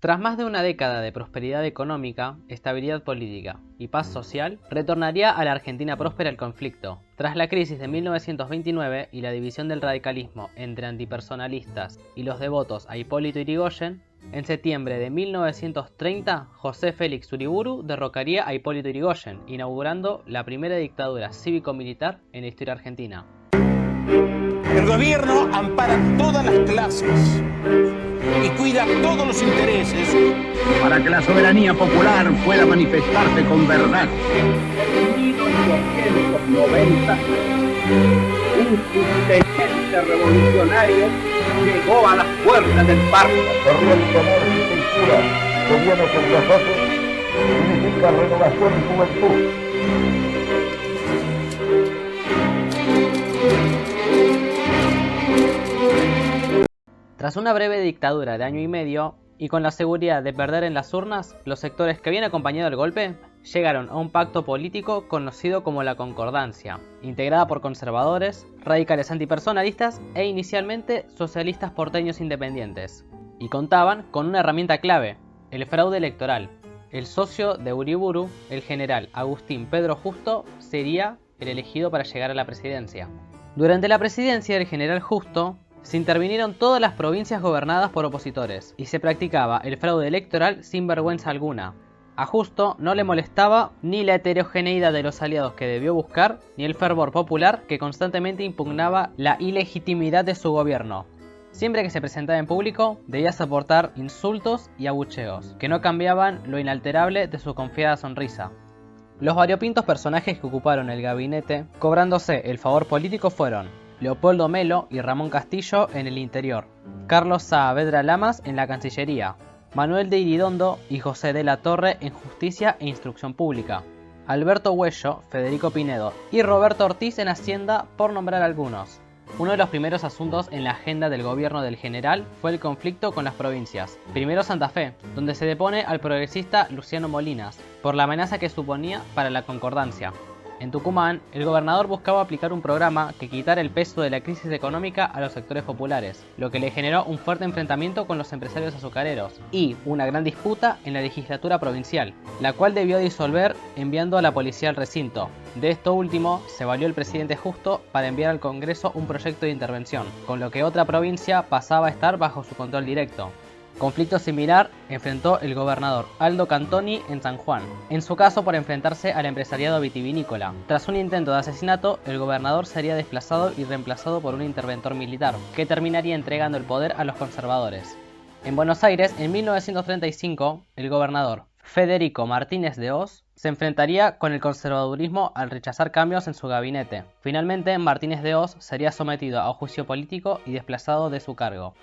Tras más de una década de prosperidad económica, estabilidad política y paz social, retornaría a la Argentina próspera el conflicto. Tras la crisis de 1929 y la división del radicalismo entre antipersonalistas y los devotos a Hipólito Yrigoyen, en septiembre de 1930, José Félix Uriburu derrocaría a Hipólito Yrigoyen, inaugurando la primera dictadura cívico-militar en la historia argentina. El gobierno ampara todas las clases y cuida todos los intereses para que la soberanía popular pueda manifestarse con verdad. En 1890, un subteniente revolucionario llegó a las puertas del parque. Revolucionarios y cultura, gobiernos nosotros, significa renovación y juventud. Tras una breve dictadura de año y medio, y con la seguridad de perder en las urnas, los sectores que habían acompañado el golpe llegaron a un pacto político conocido como la Concordancia, integrada por conservadores, radicales antipersonalistas e inicialmente socialistas porteños independientes, y contaban con una herramienta clave, el fraude electoral. El socio de Uriburu, el general Agustín Pedro Justo, sería el elegido para llegar a la presidencia. Durante la presidencia del general Justo, se intervinieron todas las provincias gobernadas por opositores y se practicaba el fraude electoral sin vergüenza alguna. A Justo no le molestaba ni la heterogeneidad de los aliados que debió buscar, ni el fervor popular que constantemente impugnaba la ilegitimidad de su gobierno. Siempre que se presentaba en público, debía soportar insultos y abucheos, que no cambiaban lo inalterable de su confiada sonrisa. Los variopintos personajes que ocuparon el gabinete, cobrándose el favor político, fueron Leopoldo Melo y Ramón Castillo en el Interior, Carlos Saavedra Lamas en la Cancillería, Manuel de Iridondo y José de la Torre en Justicia e Instrucción Pública, Alberto Huello, Federico Pinedo y Roberto Ortiz en Hacienda, por nombrar algunos. Uno de los primeros asuntos en la agenda del gobierno del general fue el conflicto con las provincias. Primero Santa Fe, donde se depone al progresista Luciano Molinas, por la amenaza que suponía para la concordancia. En Tucumán, el gobernador buscaba aplicar un programa que quitara el peso de la crisis económica a los sectores populares, lo que le generó un fuerte enfrentamiento con los empresarios azucareros y una gran disputa en la legislatura provincial, la cual debió disolver enviando a la policía al recinto. De esto último se valió el presidente Justo para enviar al Congreso un proyecto de intervención, con lo que otra provincia pasaba a estar bajo su control directo. Conflicto similar enfrentó el gobernador Aldo Cantoni en San Juan, en su caso por enfrentarse al empresariado vitivinícola. Tras un intento de asesinato, el gobernador sería desplazado y reemplazado por un interventor militar, que terminaría entregando el poder a los conservadores. En Buenos Aires, en 1935, el gobernador Federico Martínez de Hoz se enfrentaría con el conservadurismo al rechazar cambios en su gabinete. Finalmente, Martínez de Hoz sería sometido a juicio político y desplazado de su cargo.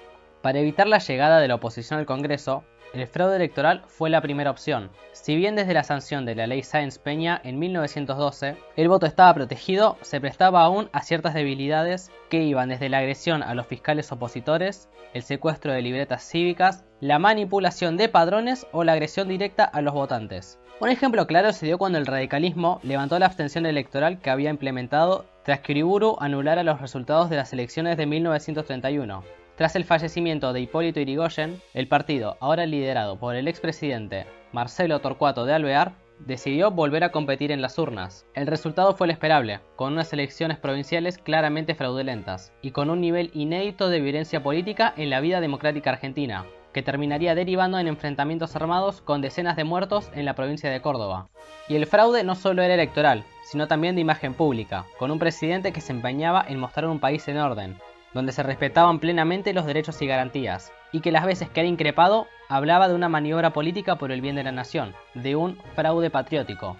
Para evitar la llegada de la oposición al Congreso, el fraude electoral fue la primera opción. Si bien desde la sanción de la ley Sáenz-Peña en 1912, el voto estaba protegido, se prestaba aún a ciertas debilidades que iban desde la agresión a los fiscales opositores, el secuestro de libretas cívicas, la manipulación de padrones o la agresión directa a los votantes. Un ejemplo claro se dio cuando el radicalismo levantó la abstención electoral que había implementado tras que Uriburu anulara los resultados de las elecciones de 1931. Tras el fallecimiento de Hipólito Yrigoyen, el partido, ahora liderado por el expresidente Marcelo Torcuato de Alvear, decidió volver a competir en las urnas. El resultado fue el esperable, con unas elecciones provinciales claramente fraudulentas y con un nivel inédito de violencia política en la vida democrática argentina, que terminaría derivando en enfrentamientos armados con decenas de muertos en la provincia de Córdoba. Y el fraude no solo era electoral, sino también de imagen pública, con un presidente que se empeñaba en mostrar un país en orden, donde se respetaban plenamente los derechos y garantías, y que las veces que era increpado, hablaba de una maniobra política por el bien de la nación, de un fraude patriótico.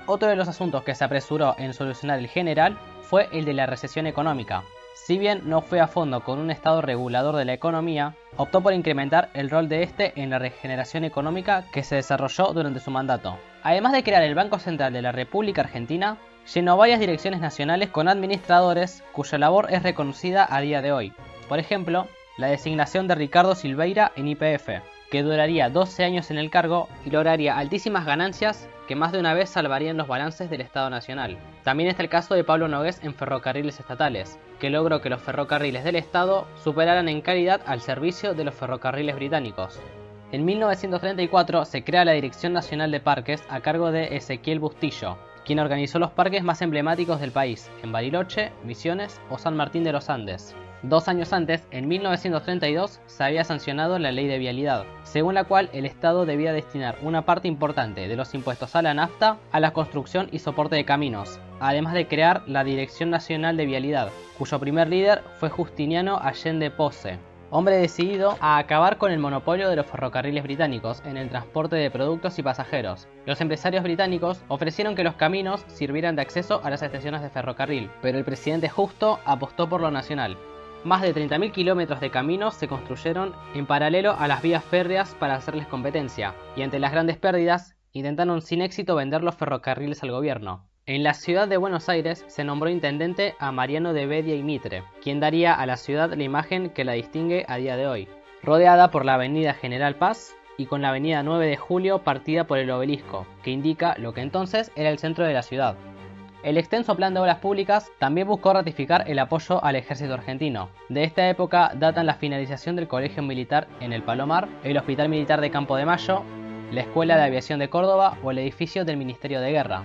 Otro de los asuntos que se apresuró en solucionar el general fue el de la recesión económica. Si bien no fue a fondo con un estado regulador de la economía, optó por incrementar el rol de este en la regeneración económica que se desarrolló durante su mandato. Además de crear el Banco Central de la República Argentina, llenó varias direcciones nacionales con administradores cuya labor es reconocida a día de hoy. Por ejemplo, la designación de Ricardo Silveira en YPF, que duraría 12 años en el cargo y lograría altísimas ganancias que más de una vez salvarían los balances del Estado Nacional. También está el caso de Pablo Nogués en Ferrocarriles Estatales, que logró que los ferrocarriles del Estado superaran en calidad al servicio de los ferrocarriles británicos. En 1934 se crea la Dirección Nacional de Parques a cargo de Ezequiel Bustillo, quien organizó los parques más emblemáticos del país, en Bariloche, Misiones o San Martín de los Andes. 2 años antes, en 1932, se había sancionado la Ley de Vialidad, según la cual el Estado debía destinar una parte importante de los impuestos a la nafta a la construcción y soporte de caminos, además de crear la Dirección Nacional de Vialidad, cuyo primer líder fue Justiniano Allende Posse, hombre decidido a acabar con el monopolio de los ferrocarriles británicos en el transporte de productos y pasajeros. Los empresarios británicos ofrecieron que los caminos sirvieran de acceso a las estaciones de ferrocarril, pero el presidente Justo apostó por lo nacional. Más de 30.000 kilómetros de caminos se construyeron en paralelo a las vías férreas para hacerles competencia, y ante las grandes pérdidas, intentaron sin éxito vender los ferrocarriles al gobierno. En la ciudad de Buenos Aires se nombró intendente a Mariano de Bedia y Mitre, quien daría a la ciudad la imagen que la distingue a día de hoy, rodeada por la avenida General Paz y con la avenida 9 de Julio partida por el obelisco, que indica lo que entonces era el centro de la ciudad. El extenso plan de obras públicas también buscó ratificar el apoyo al ejército argentino. De esta época datan la finalización del Colegio Militar en el Palomar, el Hospital Militar de Campo de Mayo, la Escuela de Aviación de Córdoba o el edificio del Ministerio de Guerra.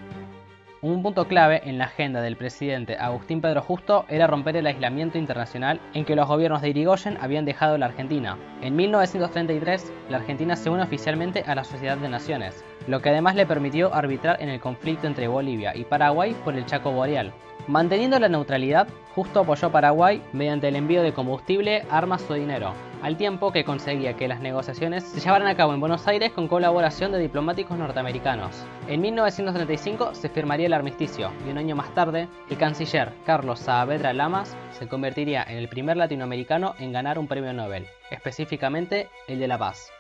Un punto clave en la agenda del presidente Agustín Pedro Justo era romper el aislamiento internacional en que los gobiernos de Irigoyen habían dejado la Argentina. En 1933, la Argentina se une oficialmente a la Sociedad de Naciones, lo que además le permitió arbitrar en el conflicto entre Bolivia y Paraguay por el Chaco Boreal. Manteniendo la neutralidad, Justo apoyó a Paraguay mediante el envío de combustible, armas o dinero, al tiempo que conseguía que las negociaciones se llevaran a cabo en Buenos Aires con colaboración de diplomáticos norteamericanos. En 1935 se firmaría el armisticio y un año más tarde, el canciller Carlos Saavedra Lamas se convertiría en el primer latinoamericano en ganar un premio Nobel, específicamente el de la Paz.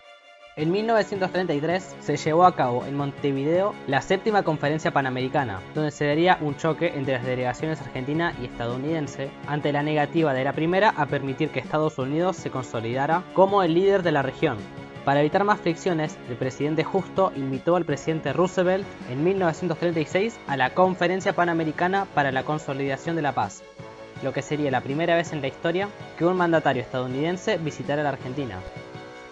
En 1933 se llevó a cabo en Montevideo la 7ª Conferencia Panamericana, donde se daría un choque entre las delegaciones argentina y estadounidense ante la negativa de la primera a permitir que Estados Unidos se consolidara como el líder de la región. Para evitar más fricciones, el presidente Justo invitó al presidente Roosevelt en 1936 a la Conferencia Panamericana para la Consolidación de la Paz, lo que sería la primera vez en la historia que un mandatario estadounidense visitara la Argentina.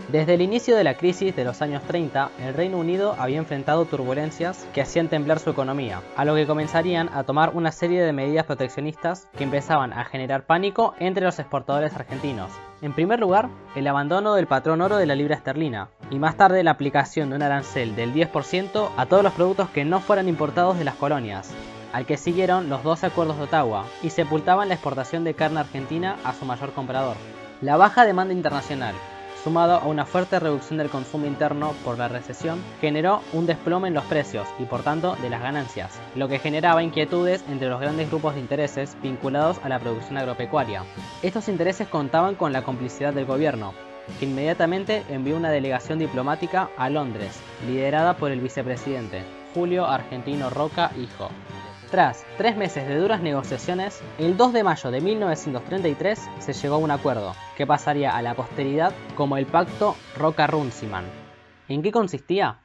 Desde el inicio de la crisis de los años 30, el Reino Unido había enfrentado turbulencias que hacían temblar su economía, a lo que comenzarían a tomar una serie de medidas proteccionistas que empezaban a generar pánico entre los exportadores argentinos. En primer lugar, el abandono del patrón oro de la libra esterlina, y más tarde la aplicación de un arancel del 10% a todos los productos que no fueran importados de las colonias, al que siguieron los 12 acuerdos de Ottawa, y sepultaban la exportación de carne argentina a su mayor comprador. La baja demanda internacional, sumado a una fuerte reducción del consumo interno por la recesión, generó un desplome en los precios y por tanto de las ganancias, lo que generaba inquietudes entre los grandes grupos de intereses vinculados a la producción agropecuaria. Estos intereses contaban con la complicidad del gobierno, que inmediatamente envió una delegación diplomática a Londres, liderada por el vicepresidente Julio Argentino Roca Hijo. Tras 3 meses de duras negociaciones, el 2 de mayo de 1933 se llegó a un acuerdo, que pasaría a la posteridad como el Pacto Roca-Runciman. ¿En qué consistía?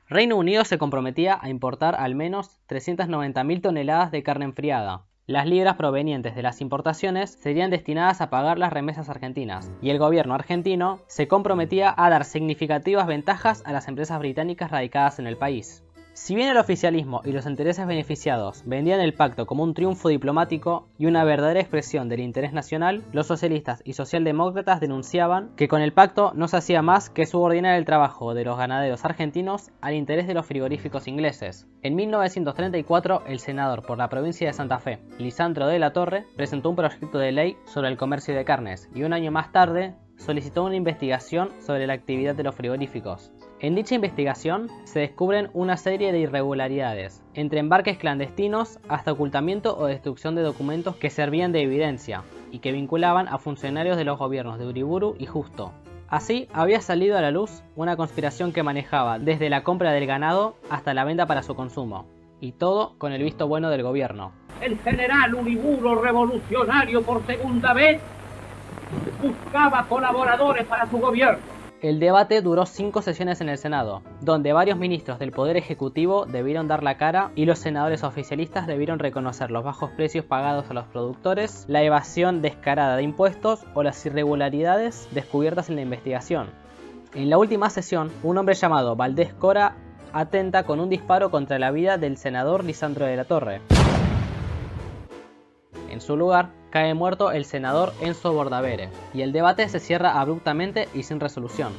Reino Unido se comprometía a importar al menos 390.000 toneladas de carne enfriada. Las libras provenientes de las importaciones serían destinadas a pagar las remesas argentinas, y el gobierno argentino se comprometía a dar significativas ventajas a las empresas británicas radicadas en el país. Si bien el oficialismo y los intereses beneficiados vendían el pacto como un triunfo diplomático y una verdadera expresión del interés nacional, los socialistas y socialdemócratas denunciaban que con el pacto no se hacía más que subordinar el trabajo de los ganaderos argentinos al interés de los frigoríficos ingleses. En 1934, el senador por la provincia de Santa Fe, Lisandro de la Torre, presentó un proyecto de ley sobre el comercio de carnes y un año más tarde solicitó una investigación sobre la actividad de los frigoríficos. En dicha investigación se descubren una serie de irregularidades, entre embarques clandestinos hasta ocultamiento o destrucción de documentos que servían de evidencia y que vinculaban a funcionarios de los gobiernos de Uriburu y Justo. Así, había salido a la luz una conspiración que manejaba desde la compra del ganado hasta la venta para su consumo, y todo con el visto bueno del gobierno. El general Uriburu, revolucionario por segunda vez, buscaba colaboradores para su gobierno. El debate duró 5 sesiones en el Senado, donde varios ministros del Poder Ejecutivo debieron dar la cara y los senadores oficialistas debieron reconocer los bajos precios pagados a los productores, la evasión descarada de impuestos o las irregularidades descubiertas en la investigación. En la última sesión, un hombre llamado Valdés Cora atenta con un disparo contra la vida del senador Lisandro de la Torre. En su lugar, cae muerto el senador Enzo Bordavere, y el debate se cierra abruptamente y sin resolución.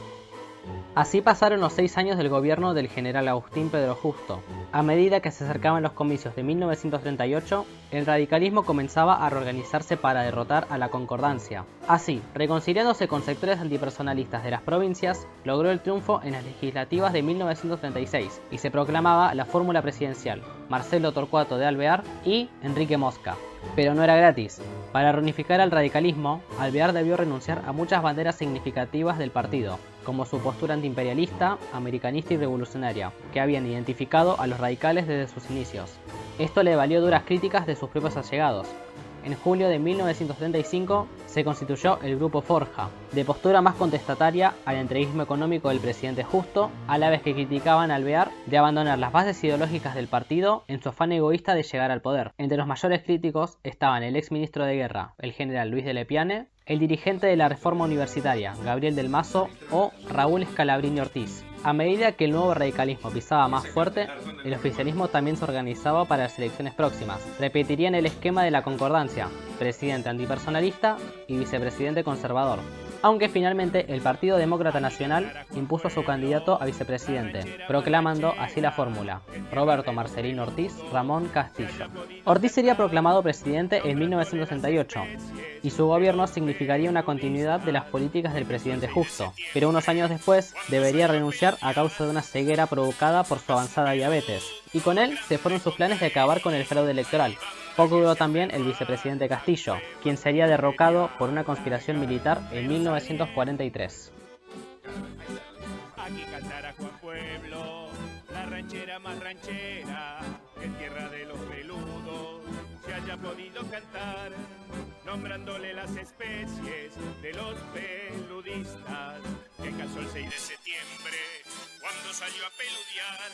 Así pasaron los 6 años del gobierno del general Agustín Pedro Justo. A medida que se acercaban los comicios de 1938, el radicalismo comenzaba a reorganizarse para derrotar a la Concordancia. Así, reconciliándose con sectores antipersonalistas de las provincias, logró el triunfo en las legislativas de 1936 y se proclamaba la fórmula presidencial: Marcelo Torcuato de Alvear y Enrique Mosca. Pero no era gratis. Para reunificar al radicalismo, Alvear debió renunciar a muchas banderas significativas del partido, como su postura antiimperialista, americanista y revolucionaria, que habían identificado a los radicales desde sus inicios. Esto le valió duras críticas de sus propios allegados. En julio de 1935 se constituyó el Grupo Forja, de postura más contestataria al entreguismo económico del presidente Justo, a la vez que criticaban a Alvear de abandonar las bases ideológicas del partido en su afán egoísta de llegar al poder. Entre los mayores críticos estaban el ex ministro de Guerra, el general Luis de Lepiane, el dirigente de la Reforma Universitaria, Gabriel del Mazo, o Raúl Scalabrini Ortiz. A medida que el nuevo radicalismo pisaba más fuerte, el oficialismo también se organizaba para las elecciones próximas. Repetirían el esquema de la Concordancia: presidente antipersonalista y vicepresidente conservador, aunque finalmente el Partido Demócrata Nacional impuso a su candidato a vicepresidente, proclamando así la fórmula: Roberto Marcelino Ortiz, Ramón Castillo. Ortiz sería proclamado presidente en 1968, y su gobierno significaría una continuidad de las políticas del presidente Justo, pero unos años después debería renunciar a causa de una ceguera provocada por su avanzada diabetes, y con él se fueron sus planes de acabar con el fraude electoral. Poco duró también el vicepresidente Castillo, quien sería derrocado por una conspiración militar en 1943. Aquí cantará Juan Pueblo, la ranchera más ranchera, que en tierra de los peludos se haya podido cantar, nombrándole las especies de los peludistas, que casó el 6 de septiembre, cuando salió a peludear.